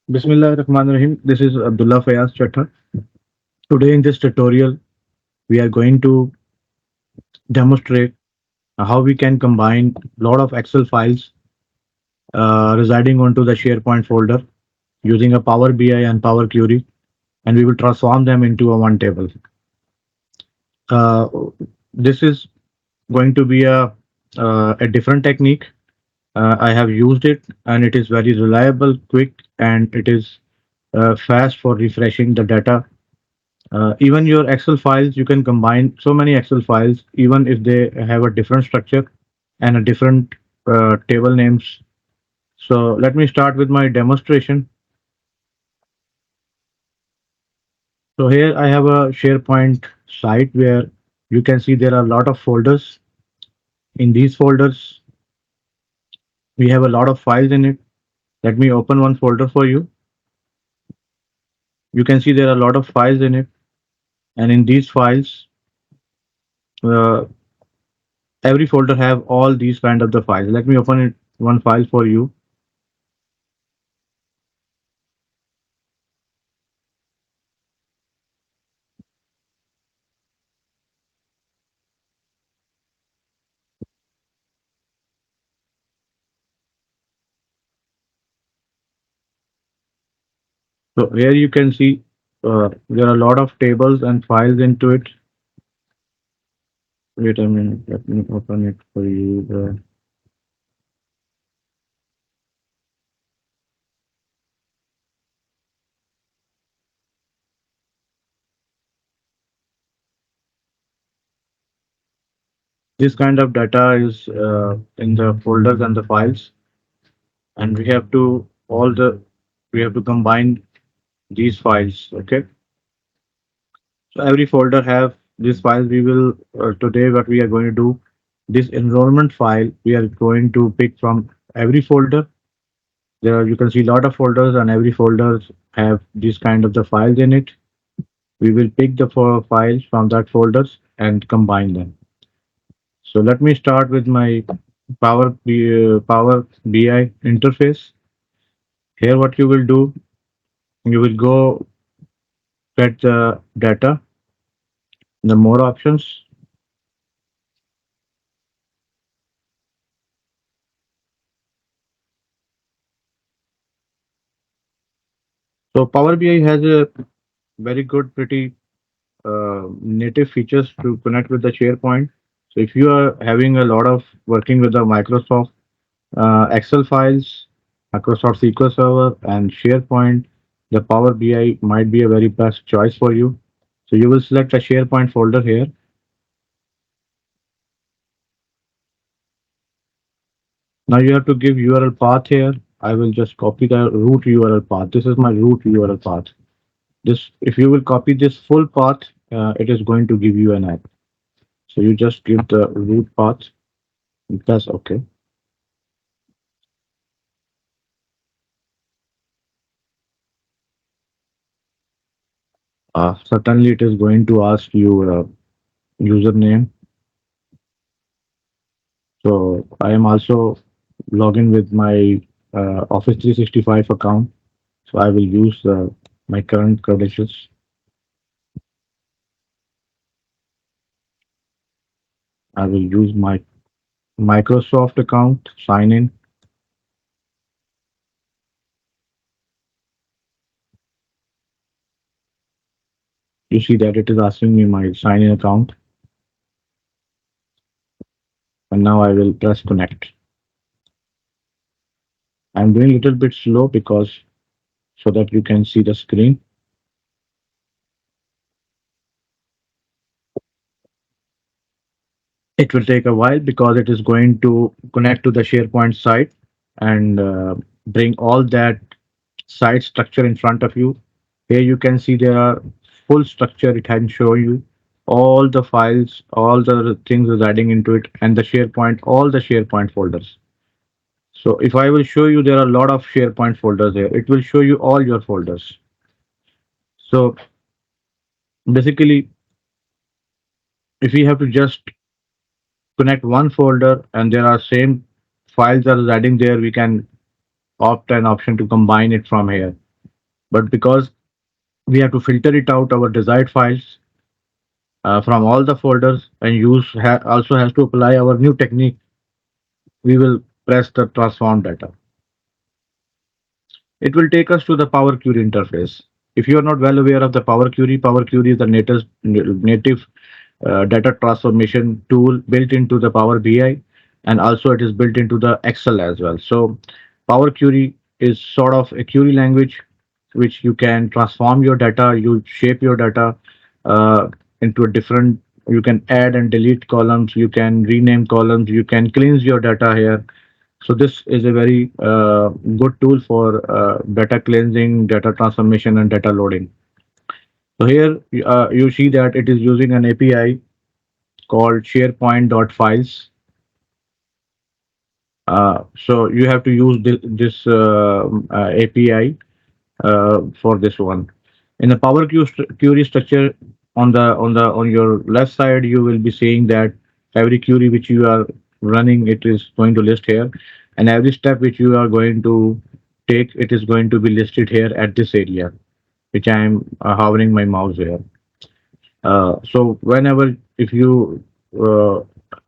Bismillahirrahmanirrahim. This is Abdullah Fayaz Chatta. Today in this tutorial, we are going to demonstrate how we can combine a lot of Excel files residing onto the SharePoint folder using a Power BI and Power Query, and we will transform them into a one table. Uh, this is going to be a different technique. I have used it, and it is very reliable, quick, and it is fast for refreshing the data. Even your Excel files, you can combine so many Excel files, even if they have a different structure and a different table names. So let me start with my demonstration. So here I have a SharePoint site where you can see there are a lot of folders. In these folders, we have a lot of files in it. Let me open one folder for you. You can see there are a lot of files in it. And in these files, uh, every folder have all these kind of the files. Let me open it one file for you. So here you can see there are a lot of tables and files into it. Wait a minute, let me open it for you. This kind of data is in the folders and the files, and we have to combine these files. Okay, so every folder have these files. We will today what we are going to do. This enrollment file we are going to pick from every folder. There are, you can see a lot of folders, and every folders have this kind of the files in it. We will pick the four files from that folders and combine them. So let me start with my Power BI interface. Here what you will do, you will go get the data, the more options. So Power BI has a very good, pretty native features to connect with the SharePoint. So if you are having a lot of working with the Microsoft Excel files, Microsoft SQL Server, and SharePoint, the Power BI might be a very best choice for you. So you will select a SharePoint folder here. Now you have to give URL path here. I will just copy the root URL path. This is my root URL path. This, if you will copy this full path, it is going to give you an app. So you just give the root path. Press OK. Certainly, it is going to ask you username. So I am also logging with my Office 365 account. So I will use my current credentials. I will use my Microsoft account, sign in. You see that it is asking me my sign in account. And now I will press connect. I'm doing a little bit slow because so that you can see the screen. It will take a while because it is going to connect to the SharePoint site and bring all that site structure in front of you. Here you can see there are full structure. It can show you all the files, all the things residing into it, and the SharePoint, all the SharePoint folders. So if I will show you, there are a lot of SharePoint folders here. It will show you all your folders. So basically, if we have to just connect one folder and there are same files are residing there, we can opt an option to combine it from here. But because we have to filter it out our desired files from all the folders and also has to apply our new technique, we will press the transform data. It will take us to the Power Query interface. If you are not well aware of the Power Query is the native data transformation tool built into the Power BI, and also it is built into the Excel as well. So Power Query is sort of a query language which you can transform your data, you shape your data into a different. You can add and delete columns, you can rename columns, you can cleanse your data here. So this is a very good tool for data cleansing, data transformation, and data loading. So here you see that it is using an API called SharePoint.files. So you have to use this API for this one. In the query structure on your left side, you will be seeing that every query which you are running, it is going to list here, and every step which you are going to take, it is going to be listed here at this area, which I am hovering my mouse here. So whenever if you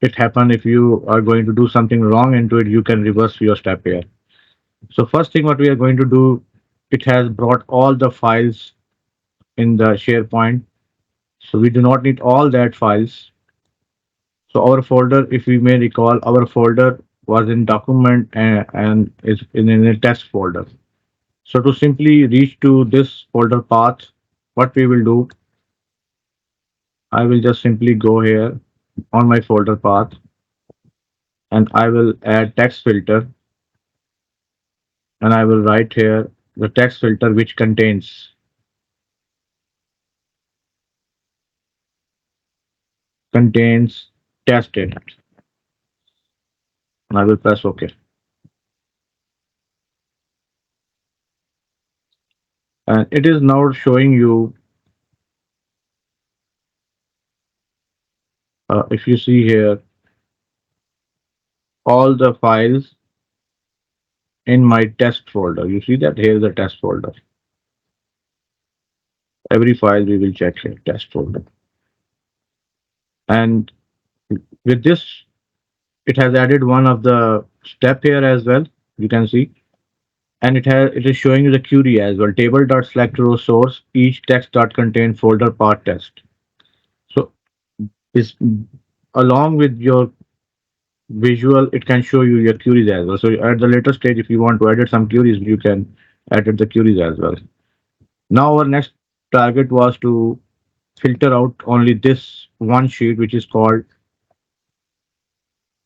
it happen if you are going to do something wrong into it, you can reverse your step here. So first thing what we are going to do, it has brought all the files in the SharePoint. So we do not need all that files. So our folder, if we may recall, our folder was in document and is in a test folder. So to simply reach to this folder path, what we will do, I will just simply go here on my folder path and I will add text filter, and I will write here the text filter which contains test data, and I will press OK. And it is now showing you, if you see here, all the files in my test folder. You see that here is the test folder. Every file we will check here, test folder. And with this, it has added one of the step here as well. You can see, and it is showing you the query as well. Table dot select row source each text dot contain folder path test. So this along with your visual, it can show you your queries as well. So at the later stage, if you want to edit some queries, you can edit the queries as well. Now our next target was to filter out only this one sheet, which is called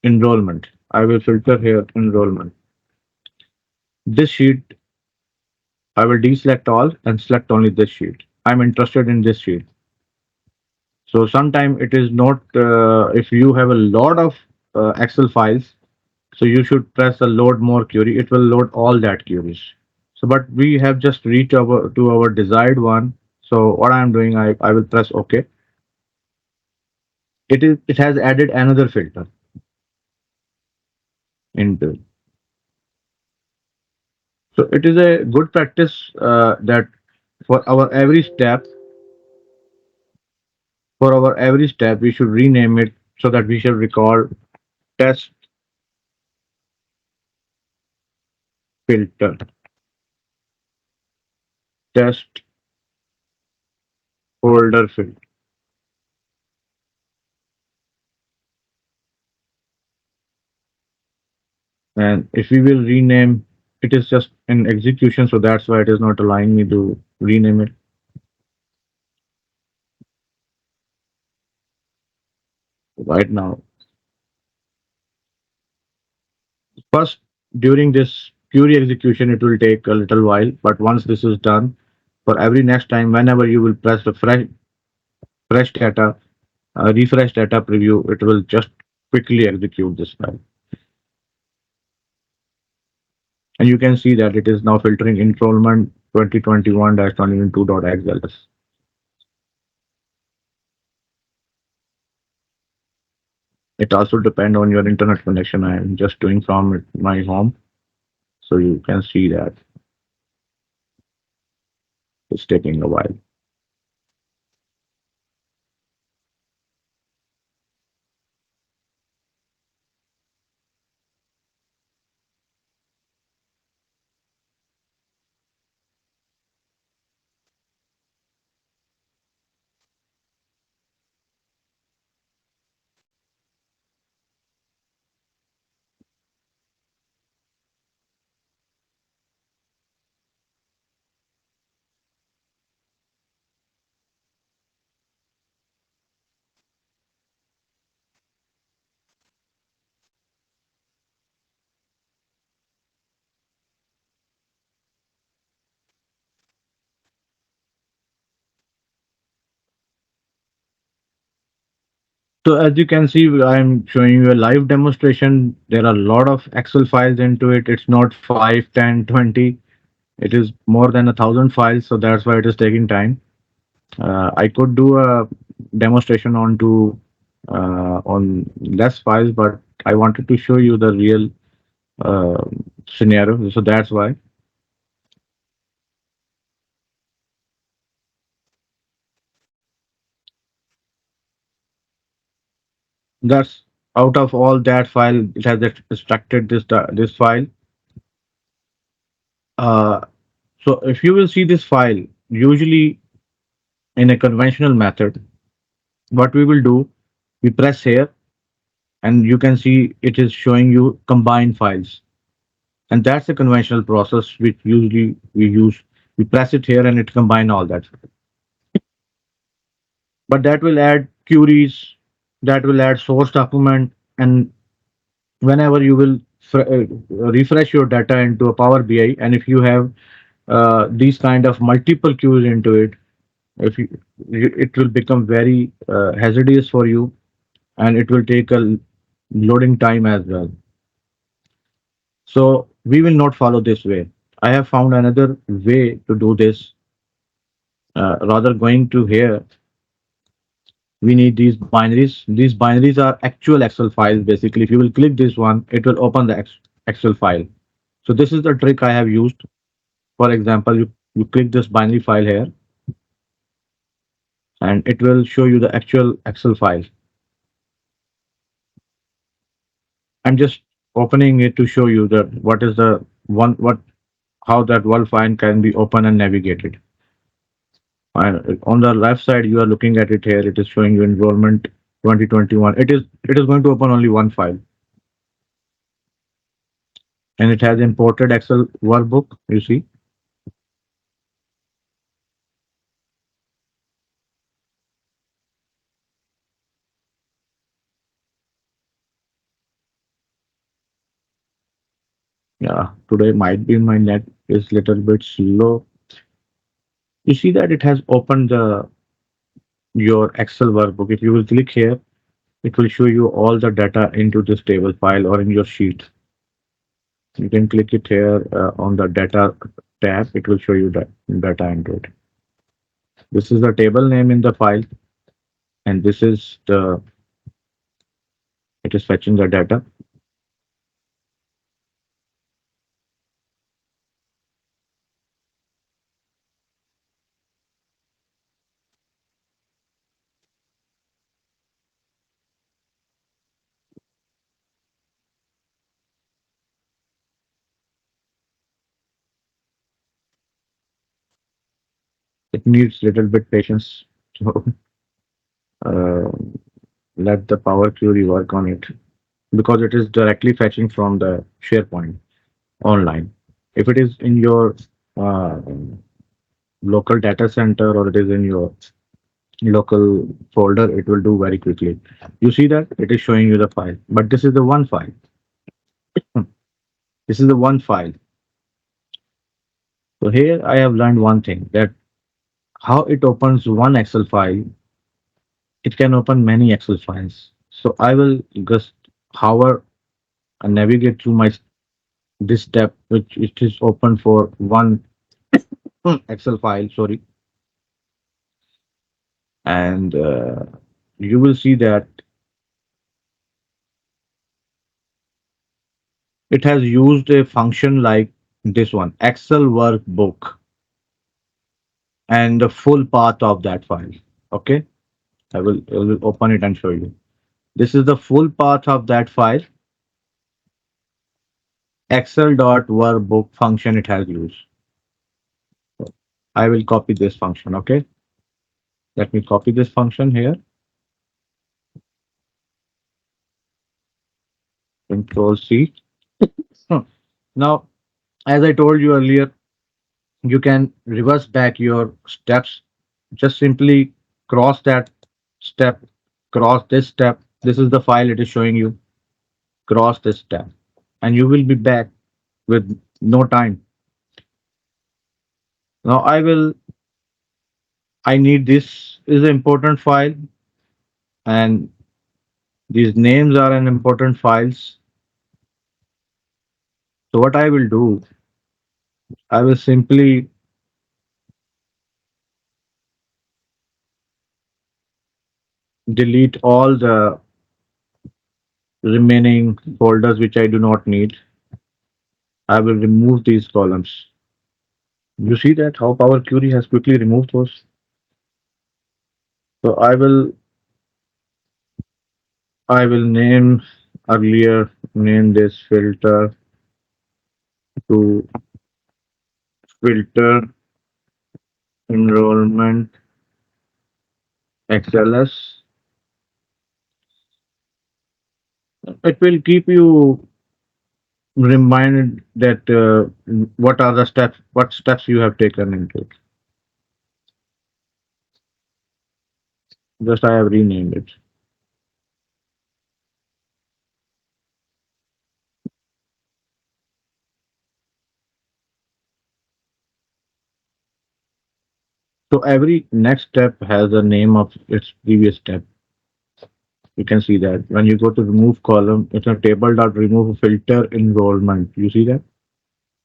enrollment. I will filter here enrollment. This sheet, I will deselect all and select only this sheet. I'm interested in this sheet. So sometime it is not, if you have a lot of Excel files, so you should press the load more query. It will load all that queries. So, but we have just reached our desired one. So what I'm doing, I will press OK. It has added another filter into. So it is a good practice that for our every step, we should rename it so that we should record test filter, test folder filter. And if we will rename, it is just in execution, so that's why it is not allowing me to rename it right now. First, during this query execution, it will take a little while, but once this is done, for every next time, whenever you will press the fresh data, refresh data preview, it will just quickly execute this file. And you can see that it is now filtering enrollment 2021-2022.xls. It also depends on your internet connection. I am just doing from my home, so you can see that. It's taking a while. So as you can see, I'm showing you a live demonstration. There are a lot of Excel files into it. It's not 5, 10, 20. It is more than 1,000 files. So that's why it is taking time. I could do a demonstration on less files, but I wanted to show you the real uh, scenario. So that's why. That's out of all that file, it has extracted this file. Uh, so if you will see this file, usually in a conventional method, what we will do, we press here and you can see it is showing you combined files. And that's a conventional process which usually we use. We press it here and it combine all that. But that will add queries, that will add source document, and whenever you will refresh your data into a Power BI, and if you have these kind of multiple queues into it, if it will become very hazardous for you, and it will take a loading time as well. So we will not follow this way. I have found another way to do this. Rather going to here, we need these binaries. These binaries are actual Excel files. Basically, if you will click this one, it will open the Excel file. So this is the trick I have used. For example, you click this binary file here, and it will show you the actual Excel file. I'm just opening it to show you that what is the one what how that one file can be open and navigated. And on the left side, you are looking at it here. It is showing you enrollment 2021. It is going to open only one file, and it has imported Excel workbook. You see, yeah. Today might be my net is little bit slow. You see that it has opened the your Excel workbook. If you will click here, it will show you all the data into this table file or in your sheet. You can click it here on the data tab. It will show you the data into it. This is the table name in the file, and this is the it is fetching the data. It needs little bit patience. So uh, let the Power Query work on it because it is directly fetching from the SharePoint online. If it is in your uh, local data center or it is in your local folder, it will do very quickly. You see that it is showing you the file, but this is the one file. This is the one file. So here I have learned one thing that how it opens one Excel file, it can open many Excel files. So I will just hover and navigate through my this tab, which it is open for one Excel file. Sorry, and you will see that it has used a function like this one, Excel workbook. and the full path of that file. Okay, I will open it and show you. This is the full path of that file. Excel.workbook function it has used. I will copy this function. Okay, let me copy this function here. Control C. Hmm. Now, as I told you earlier, you can reverse back your steps. Just simply cross that step, cross this step. This is the file it is showing you. Cross this step, and you will be back with no time. Now I need this is an important file, and these names are an important files. So what I will do, I will simply delete all the remaining folders which I do not need. I will remove these columns. You see that how Power Query has quickly removed those. So I will name this filter to filter enrollment XLS. It will keep you reminded that what steps you have taken into it. Just I have renamed it. So every next step has a name of its previous step. You can see that when you go to remove column, it's a table dot remove filter enrollment. You see that?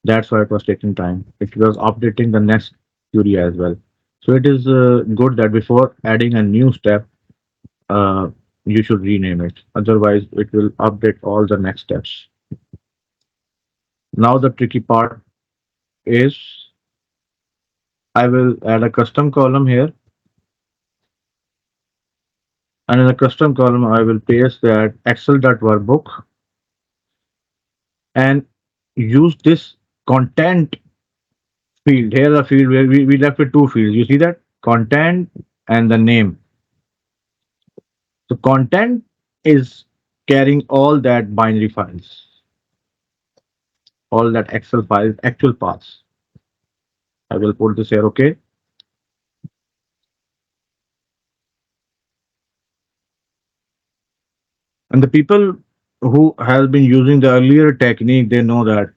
That's why it was taking time. It was updating the next query as well. So it is good that before adding a new step, uh, you should rename it. Otherwise, it will update all the next steps. Now the tricky part is I will add a custom column here, and in the custom column, I will paste that Excel.workbook and use this content field. Here the field where we left with two fields. You see that? Content and the name. So content is carrying all that binary files, all that Excel files, actual paths. I will put this here, okay? And the people who have been using the earlier technique, they know that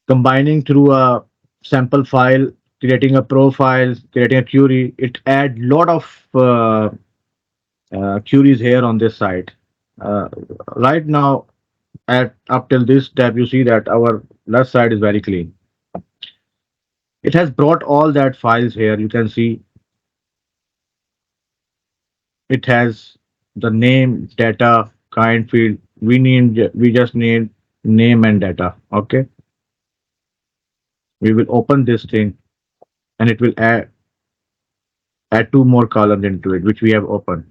combining through a sample file, creating a profile, creating a query, it add lot of queries here on this side. Uh, right now, at up till this step, you see that our left side is very clean. It has brought all that files here. You can see it has the name, data, kind field. We just need name and data. Okay. We will open this thing and it will add two more columns into it, which we have opened.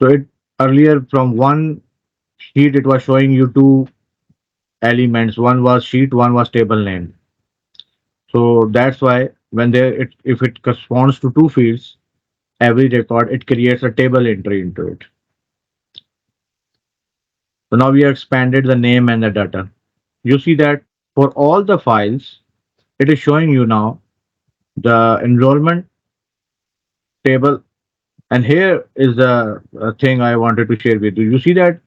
So it earlier from one sheet, it was showing you two elements. One was sheet, one was table name. So that's why when if it corresponds to two fields, every record, it creates a table entry into it. So now we have expanded the name and the data. You see that for all the files, it is showing you now the enrollment table. And here is the thing I wanted to share with you. You see that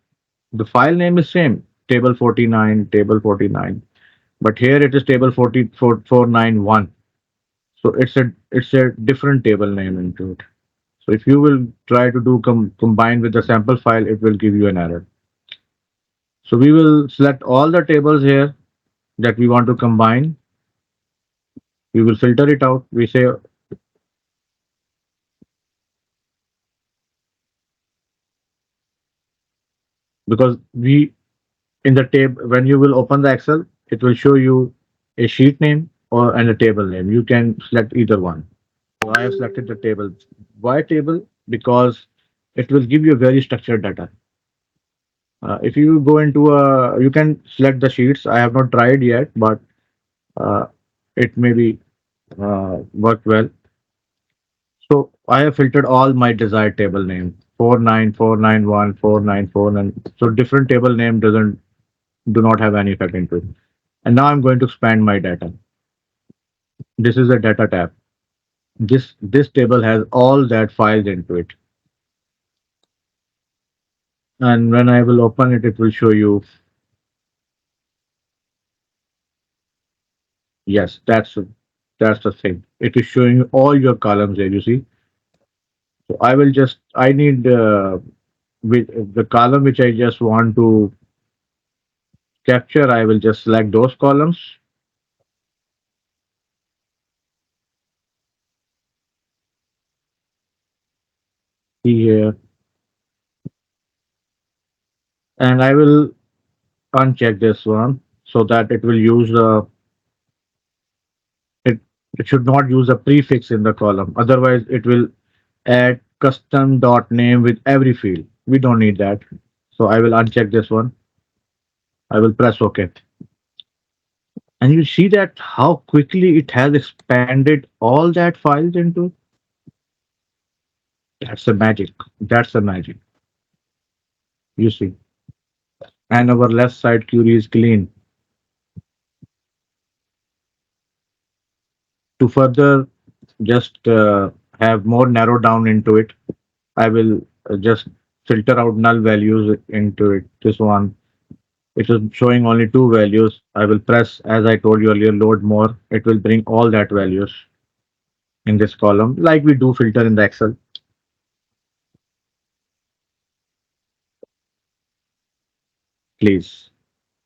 the file name is same, table 49, table 49, but here it is table 49491. So it's a different table name into it. So if you will try to do combine with the sample file, it will give you an error. So we will select all the tables here that we want to combine. We will filter it out. We say because we in the table when you will open the Excel, it will show you a sheet name. or and a table name. You can select either one. So I have selected the table. Why table? Because it will give you very structured data. If you go into you can select the sheets. I have not tried yet, but uh, it may be work well. So I have filtered all my desired table name 49491 494, so different table name doesn't do not have any effect into it. And now I'm going to expand my data. This is a data tab. This table has all that files into it. And when I will open it, it will show you, yes, that's the thing. It is showing you all your columns there, you see. So I need with the column which I just want to capture, I will just select those columns here, and I will uncheck this one so that it will use it it should not use a prefix in the column. Otherwise, it will add custom dot name with every field. We don't need that. So I will uncheck this one. I will press OK. And you see that how quickly it has expanded all that files into. That's the magic. That's the magic. You see. And our left side query is clean. To further just have more narrow down into it, I will just filter out null values into it. This one, it is showing only two values. I will press, as I told you earlier, load more. It will bring all that values in this column, like we do filter in the Excel. Please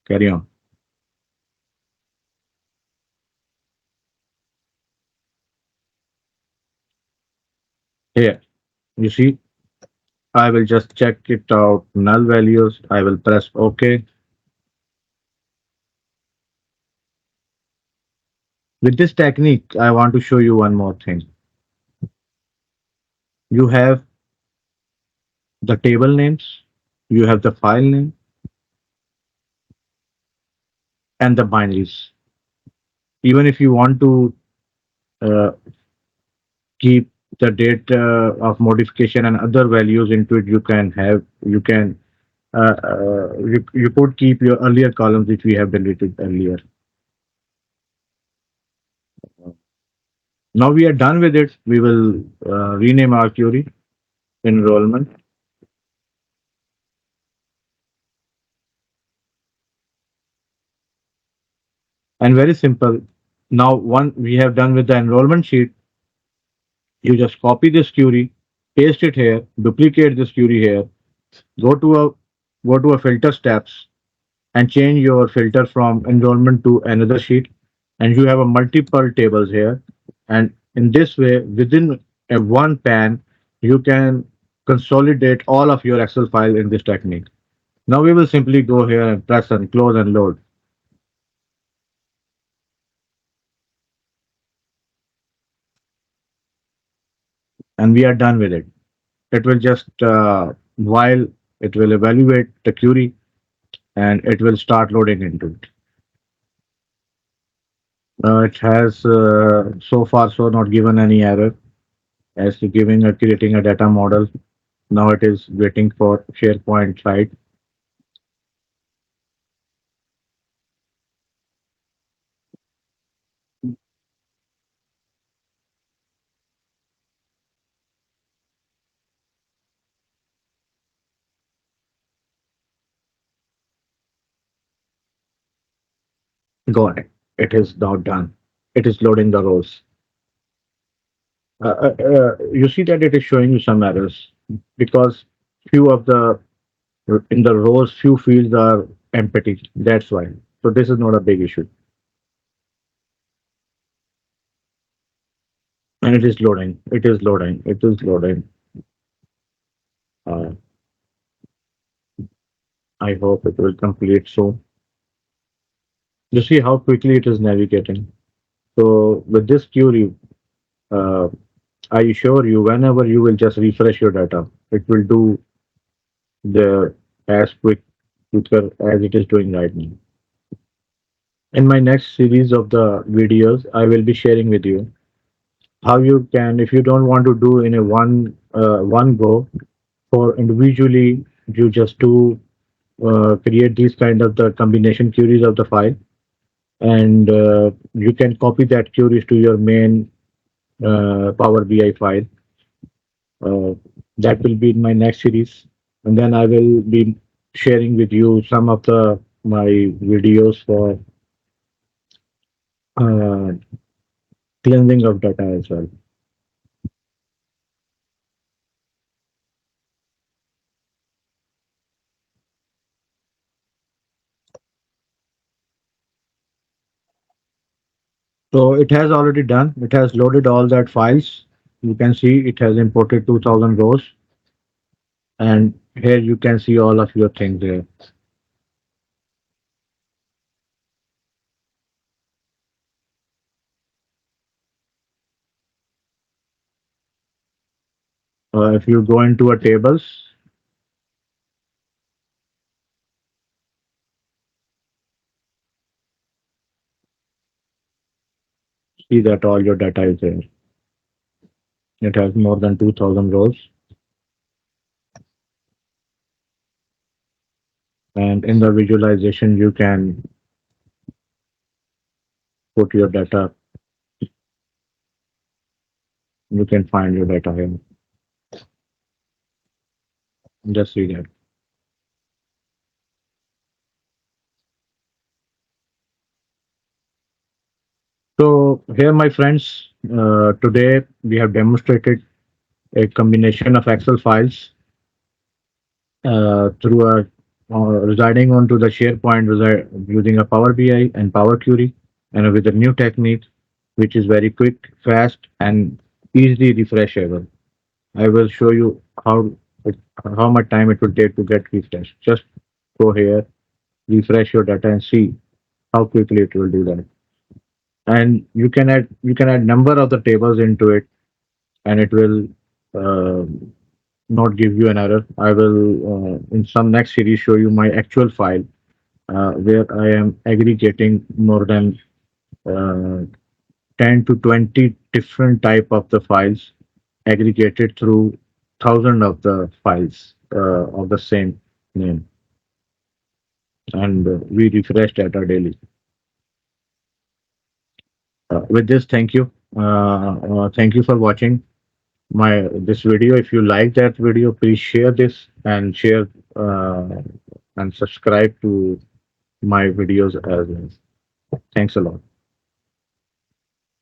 carry on. Here, you see, I will just check it out. Null values. I will press OK. With this technique, I want to show you one more thing. You have the table names, you have the file name, and the binaries. Even if you want to uh, keep the date of modification and other values into it, you can you could keep your earlier columns which we have deleted earlier. Now we are done with it. We will rename our query enrollment, and very simple. Now one we have done with the enrollment sheet, you just copy this query, paste it here, duplicate this query here, go to a filter steps and change your filter from enrollment to another sheet, and you have a multiple tables here. And in this way, within a one pan, you can consolidate all of your Excel file in this technique. Now we will simply go here and press and close and load, and we are done with it. It will just while it will evaluate the query and it will start loading into it. It has so far so not given any error as to giving a creating a data model. Now it is waiting for SharePoint site. Go ahead. It is now done. It is loading the rows. You see that it is showing you some errors because few of the in the rows, few fields are empty. That's why. So this is not a big issue, and it is loading. It is loading. It is loading. Uh, I hope it will complete soon. You see how quickly it is navigating. So with this query, uh, I assure you, whenever you will just refresh your data, it will do the as quicker as it is doing right now. In my next series of the videos, I will be sharing with you how you can, if you don't want to do in a one go, for individually, you just do create these kind of the combination queries of the file, and you can copy that queries to your main Power BI file. Uh, that will be in my next series, and then I will be sharing with you some of the my videos for uh, cleansing of data as well. So it has already done. It has loaded all that files. You can see it has imported 2000 rows, and here you can see all of your things there. If you go into a tables, see that all your data is there. It has more than 2000 rows, and in the visualization you can put your data. You can find your data here. Just see that. So here, my friends, today we have demonstrated a combination of Excel files through a residing onto the SharePoint using a Power BI and Power Query, and with a new technique which is very quick, fast, and easily refreshable. I will show you it, how much time it will take to get refreshed. Just go here, refresh your data, and see how quickly it will do that. And you can add number of the tables into it, and it will uh, not give you an error. I will in some next series show you my actual file where I am aggregating more than uh, 10 to 20 different type of the files aggregated through thousand of the files of the same name, and we refresh data daily. With this, thank you. Thank you for watching my this video. If you like that video, please share this and share and subscribe to my videos as well. Thanks a lot.